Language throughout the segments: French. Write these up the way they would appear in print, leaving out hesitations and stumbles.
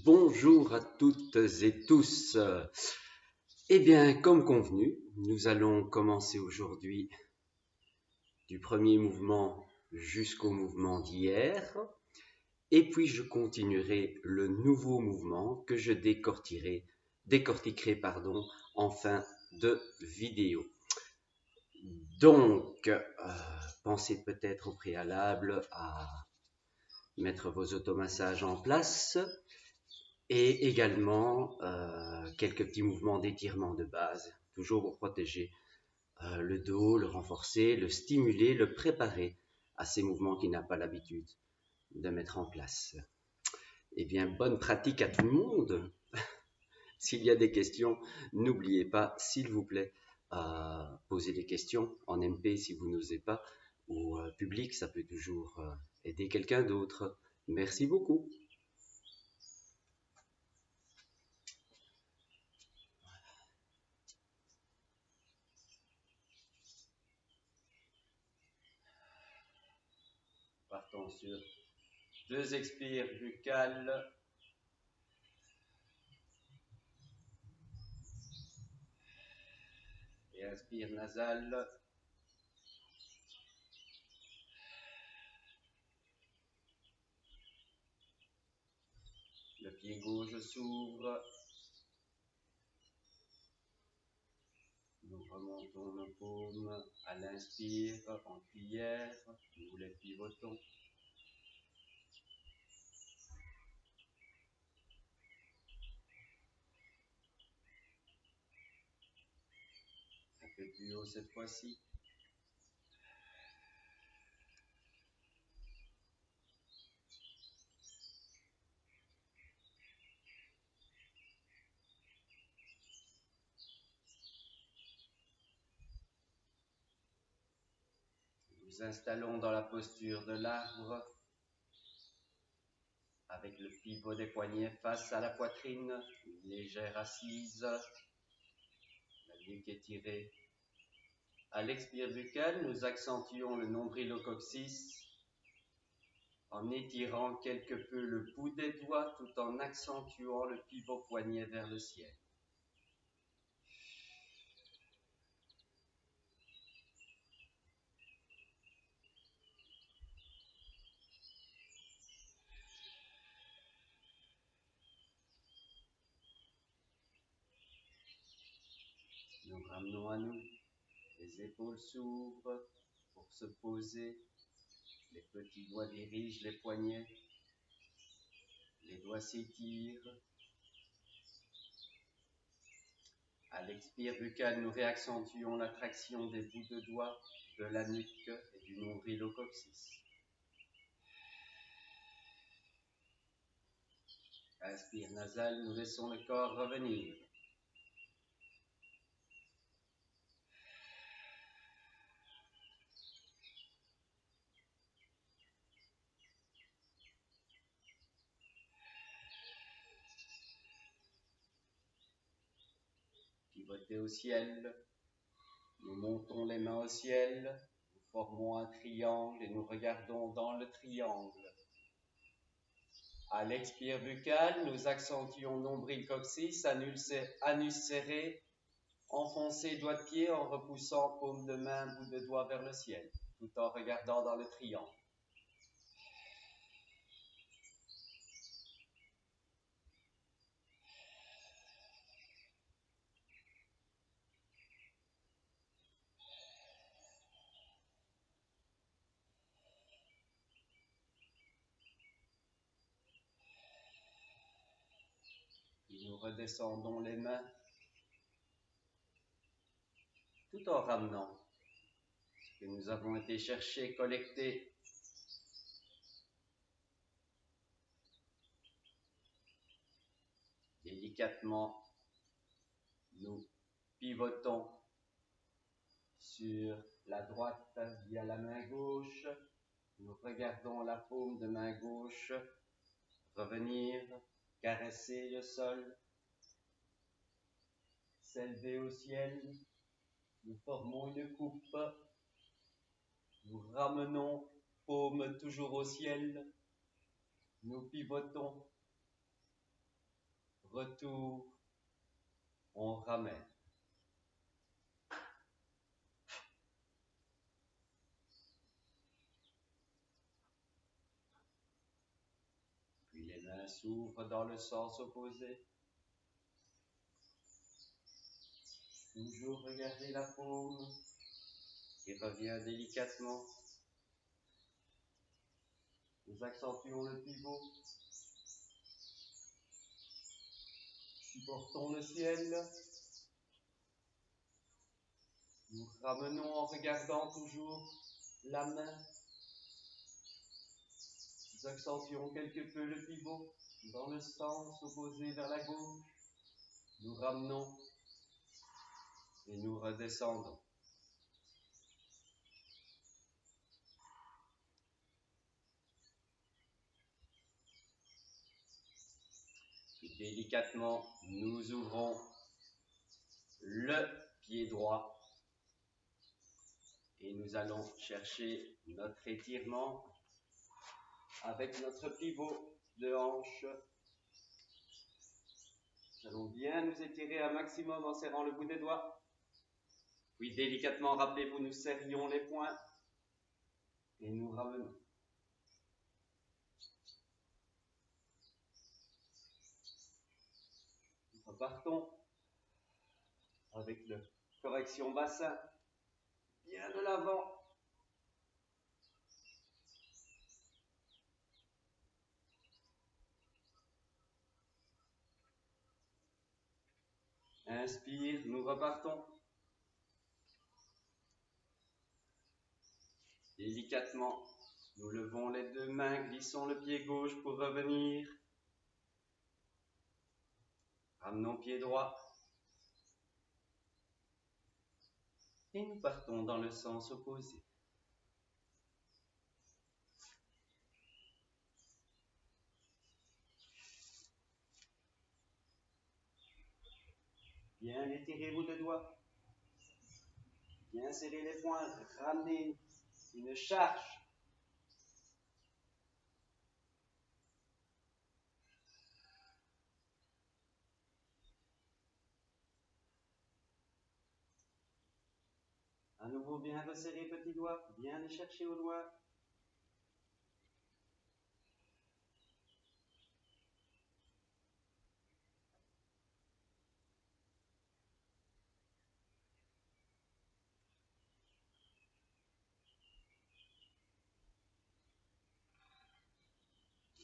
Bonjour à toutes et tous. Eh bien, comme convenu, nous allons commencer aujourd'hui du premier mouvement jusqu'au mouvement d'hier, et puis je continuerai le nouveau mouvement que je décortiquerai en fin de vidéo. Donc, pensez peut-être au préalable à mettre vos automassages en place. Et également quelques petits mouvements d'étirement de base, toujours pour protéger le dos, le renforcer, le stimuler, le préparer à ces mouvements qu'il n'a pas l'habitude de mettre en place. Eh bien, bonne pratique à tout le monde. S'il y a des questions, n'oubliez pas, s'il vous plaît, poser des questions en MP si vous n'osez pas, ou public, ça peut toujours aider quelqu'un d'autre. Merci beaucoup. Partons sur 2 expires buccales et inspire nasal. Le pied gauche s'ouvre. Nous remontons nos paumes à l'inspire en cuillère. Nous les pivotons. Un peu plus haut cette fois-ci. Nous installons dans la posture de l'arbre avec le pivot des poignets face à la poitrine, une légère assise, la nuque étirée. À l'expire buccale, nous accentuons le nombril-coccyx en étirant quelque peu le bout des doigts tout en accentuant le pivot poignet vers le ciel. Nous ramenons à nous, les épaules s'ouvrent pour se poser, les petits doigts dirigent les poignets, les doigts s'étirent. À l'expire buccale, nous réaccentuons la traction des bouts de doigts, de la nuque et du nombril au coccyx. Inspire nasal, nous laissons le corps revenir. Pivoter au ciel. Nous montons les mains au ciel. Nous formons un triangle et nous regardons dans le triangle. À l'expire buccale, nous accentuons nombril coccyx, anus serré, enfoncé doigt de pied en repoussant paume de main, bout de doigt vers le ciel, tout en regardant dans le triangle. Puis nous redescendons les mains, tout en ramenant ce que nous avons été chercher, collecter. Délicatement, nous pivotons sur la droite via la main gauche. Nous regardons la paume de main gauche revenir, caresser le sol, s'élever au ciel. Nous formons une coupe. Nous ramenons paume toujours au ciel. Nous pivotons. retour, on ramène. Puis les mains s'ouvrent dans le sens opposé. Toujours regarder la paume qui revient délicatement. Nous accentuons le pivot. Supportons le ciel. Nous ramenons en regardant toujours la main. Nous accentuons quelque peu le pivot dans le sens opposé vers la gauche. Nous ramenons et nous redescendons. Puis délicatement, nous ouvrons le pied droit et nous allons chercher notre étirement avec notre pivot de hanche. Nous allons bien nous étirer un maximum en serrant le bout des doigts. Puis délicatement, rappelez-vous, nous serrions les poings et nous ramenons. Nous repartons avec la correction bassin bien de l'avant. Inspire, nous repartons. Délicatement, nous levons les deux mains, glissons le pied gauche pour revenir. Ramenons pied droit. Et nous partons dans le sens opposé. Bien étirez vos deux doigts. Bien serrer les poings. Ramenez une charge. À nouveau, bien resserrer petits doigts. Bien les chercher aux doigts.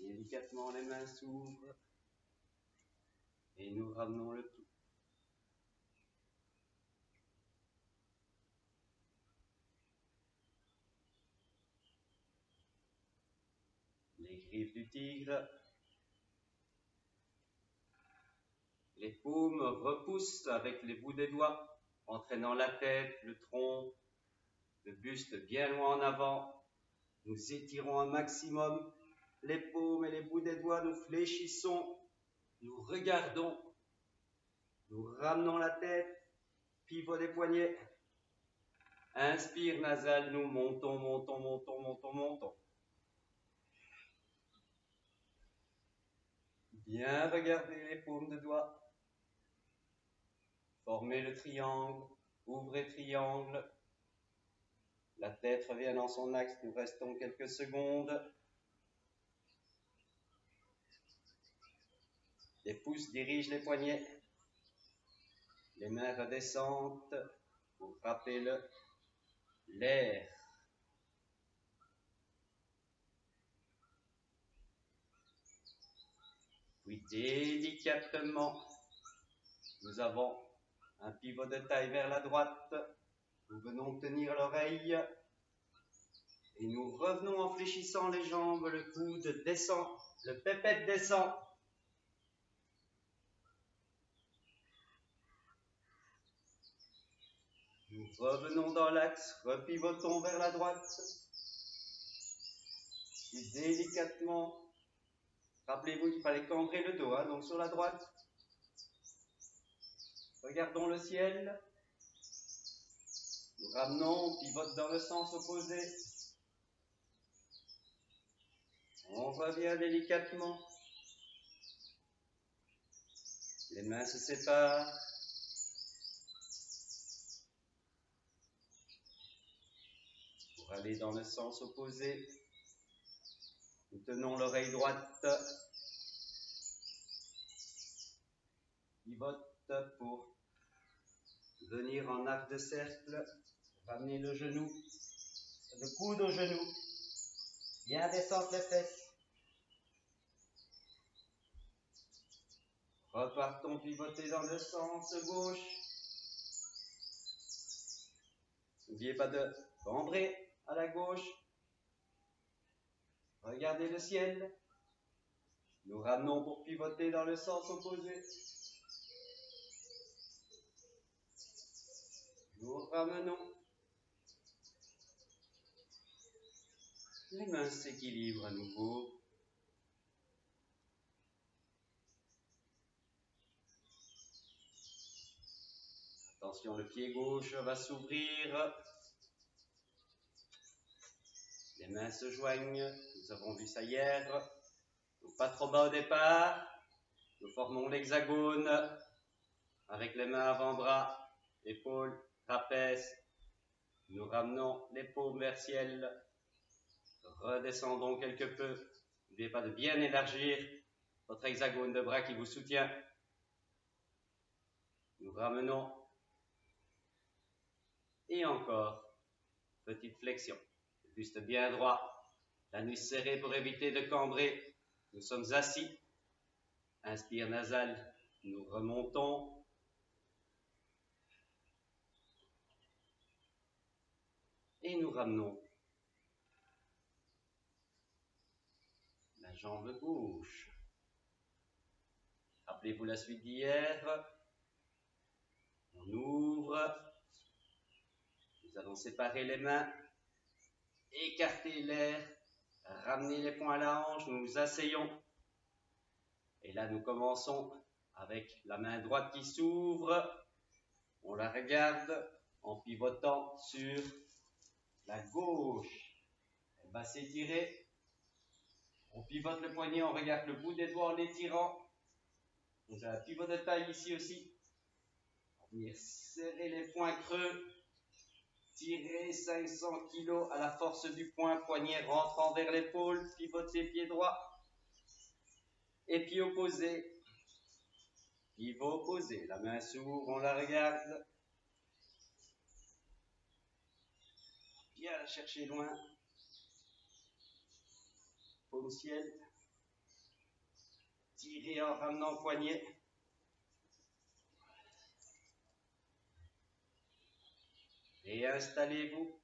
Délicatement, les mains s'ouvrent. Et nous ramenons le tout. Les griffes du tigre. Les paumes repoussent avec les bouts des doigts, entraînant la tête, le tronc, le buste bien loin en avant. Nous étirons un maximum les paumes et les bouts des doigts, nous fléchissons, nous regardons, nous ramenons la tête, pivot des poignets. Inspire nasal, nous montons, montons, montons, montons, montons. Bien regarder les paumes de doigts. Formez le triangle, ouvrez triangle. La tête revient dans son axe, nous restons quelques secondes. Les pouces dirigent les poignets. Les mains redescendent pour frapper l'air. Puis délicatement, nous avons un pivot de taille vers la droite. Nous venons tenir l'oreille et nous revenons en fléchissant les jambes. Le coude descend, le pépette descend. Nous revenons dans l'axe, repivotons vers la droite. Puis délicatement, rappelez-vous qu'il fallait cambrer le dos, donc sur la droite. Regardons le ciel. Nous ramenons, on pivote dans le sens opposé. On revient délicatement. Les mains se séparent. Pour aller dans le sens opposé, nous tenons l'oreille droite. Pivote pour venir en arc de cercle. Ramener le genou, le coude au genou. Bien descendre les fesses. Repartons pivoter dans le sens gauche. N'oubliez pas de cambrer à la gauche. Regardez le ciel. Nous ramenons pour pivoter dans le sens opposé. Nous ramenons. Les mains s'équilibrent à nouveau. Attention, le pied gauche va s'ouvrir. Les mains se joignent. Nous avons vu ça hier. Donc pas trop bas au départ. Nous formons l'hexagone avec les mains avant-bras, épaules, trapèze. Nous ramenons les paumes vers le ciel. Redescendons quelque peu. N'oubliez pas de bien élargir votre hexagone de bras qui vous soutient. Nous ramenons. Et encore, petite flexion. Le buste bien droit, l'anus serré pour éviter de cambrer. Nous sommes assis. Inspire nasal, nous remontons. Et nous ramenons la jambe gauche. Rappelez-vous la suite d'hier. On ouvre. Nous allons séparer les mains, écarter l'air, ramener les poings à la hanche, nous nous asseyons. Et là, nous commençons avec la main droite qui s'ouvre. On la regarde en pivotant sur la gauche. Elle va s'étirer. On pivote le poignet, on regarde le bout des doigts en l'étirant. On a un pivot de taille ici aussi. On va venir serrer les poings creux. Tirer 500 kg à la force du poing, poignet rentrant vers l'épaule, pivoter pied droit et pied opposé. Pivot opposé, la main s'ouvre, on la regarde. Bien la chercher loin. Paume ciel. Tirer en ramenant le poignet. Et installez-vous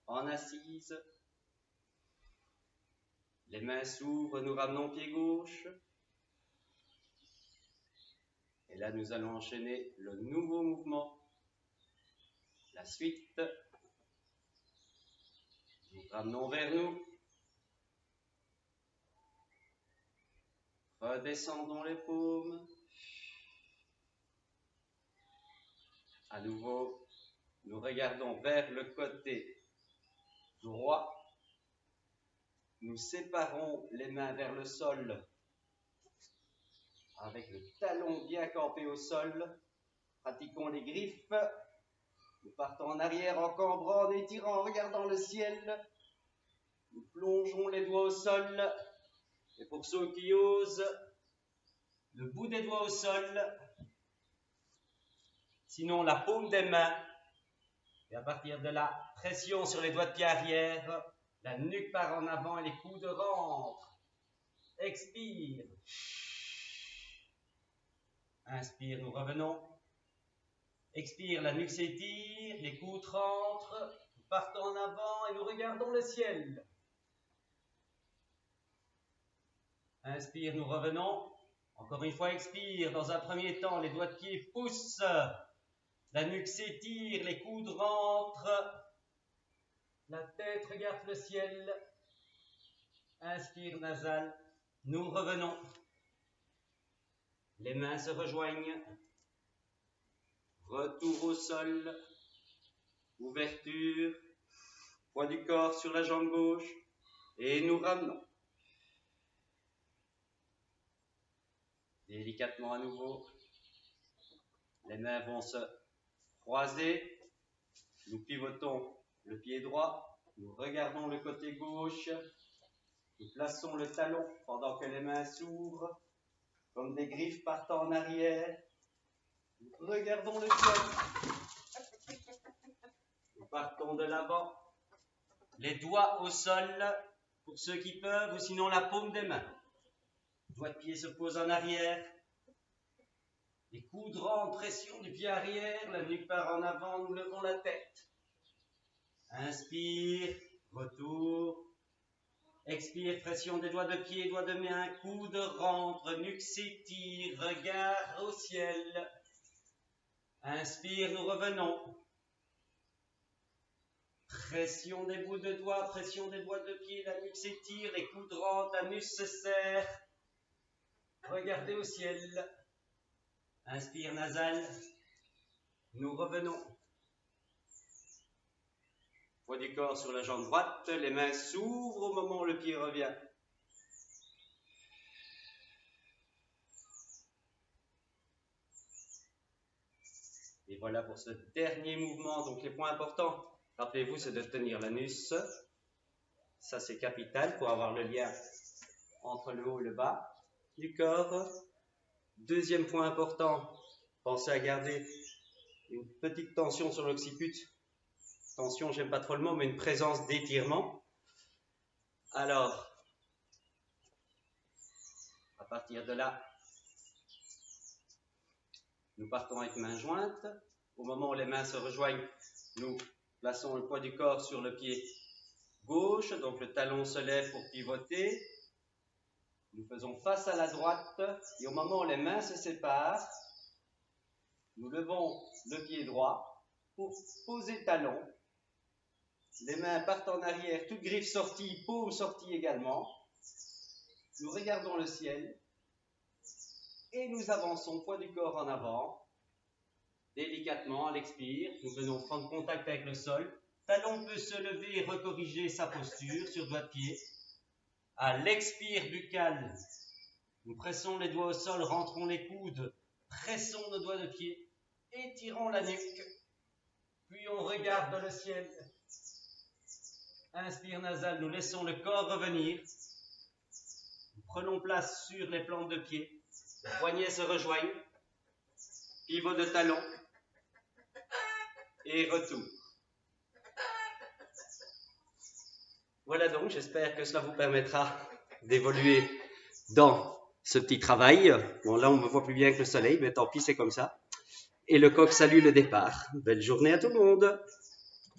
en assise. Les mains s'ouvrent, nous ramenons pied gauche. Et là, nous allons enchaîner le nouveau mouvement. La suite. Nous ramenons vers nous. Redescendons les paumes. À nouveau, nous regardons vers le côté droit. Nous séparons les mains vers le sol avec le talon bien campé au sol. Pratiquons les griffes. Nous partons en arrière en cambrant, en étirant, en regardant le ciel. Nous plongeons les doigts au sol. Et pour ceux qui osent, le bout des doigts au sol. Sinon, la paume des mains. Et à partir de là, pression sur les doigts de pied arrière. La nuque part en avant et les coudes rentrent. Expire. Inspire, nous revenons. Expire, la nuque s'étire, les coudes rentrent. Nous partons en avant et nous regardons le ciel. Inspire, nous revenons. Encore une fois, expire. Dans un premier temps, les doigts de pied poussent. La nuque s'étire, les coudes rentrent. La tête regarde le ciel. Inspire nasal. Nous revenons. Les mains se rejoignent. Retour au sol. Ouverture. Poids du corps sur la jambe gauche. Et nous ramenons. Délicatement à nouveau. Les mains vont se croiser. Nous pivotons le pied droit. Nous regardons le côté gauche. Nous plaçons le talon pendant que les mains s'ouvrent, comme des griffes partant en arrière. Nous regardons le ciel. Nous partons de l'avant. Les doigts au sol, pour ceux qui peuvent, ou sinon la paume des mains. Doigt de pied se pose en arrière. Les coudes rentrent, pression du pied arrière, la nuque part en avant, nous levons la tête. Inspire, retour. Expire, pression des doigts de pied, doigts de main, coude rentre, nuque s'étire, regard au ciel. Inspire, nous revenons. Pression des bouts de doigts, pression des doigts de pied, la nuque s'étire, les coudes rentrent, l'anus se serre. Regardez au ciel. Inspire nasal. Nous revenons. Poids du corps sur la jambe droite, les mains s'ouvrent au moment où le pied revient. Et voilà pour ce dernier mouvement. Donc les points importants, rappelez-vous, c'est de tenir l'anus. Ça c'est capital pour avoir le lien entre le haut et le bas du corps. Deuxième point important, pensez à garder une petite tension sur l'occiput. Tension, j'aime pas trop le mot, mais une présence d'étirement. Alors, à partir de là, nous partons avec mains jointes. Au moment où les mains se rejoignent, nous plaçons le poids du corps sur le pied gauche, donc le talon se lève pour pivoter. Nous faisons face à la droite et au moment où les mains se séparent, nous levons le pied droit pour poser le talon. Les mains partent en arrière, toutes griffes sorties, paume sortie également. Nous regardons le ciel et nous avançons, poids du corps en avant. Délicatement, à l'expire, nous venons prendre contact avec le sol. Talon peut se lever et recorriger sa posture sur doigt de pied. À l'expire buccale, nous pressons les doigts au sol, rentrons les coudes, pressons nos doigts de pied, étirons la nuque, puis on regarde le ciel. Inspire nasal, nous laissons le corps revenir. Nous prenons place sur les plantes de pied. Les poignets se rejoignent. Pivot de talon. Et retour. Voilà donc, j'espère que cela vous permettra d'évoluer dans ce petit travail. Bon, là, on ne me voit plus bien que le soleil, mais tant pis, c'est comme ça. Et le coq salue le départ. Belle journée à tout le monde.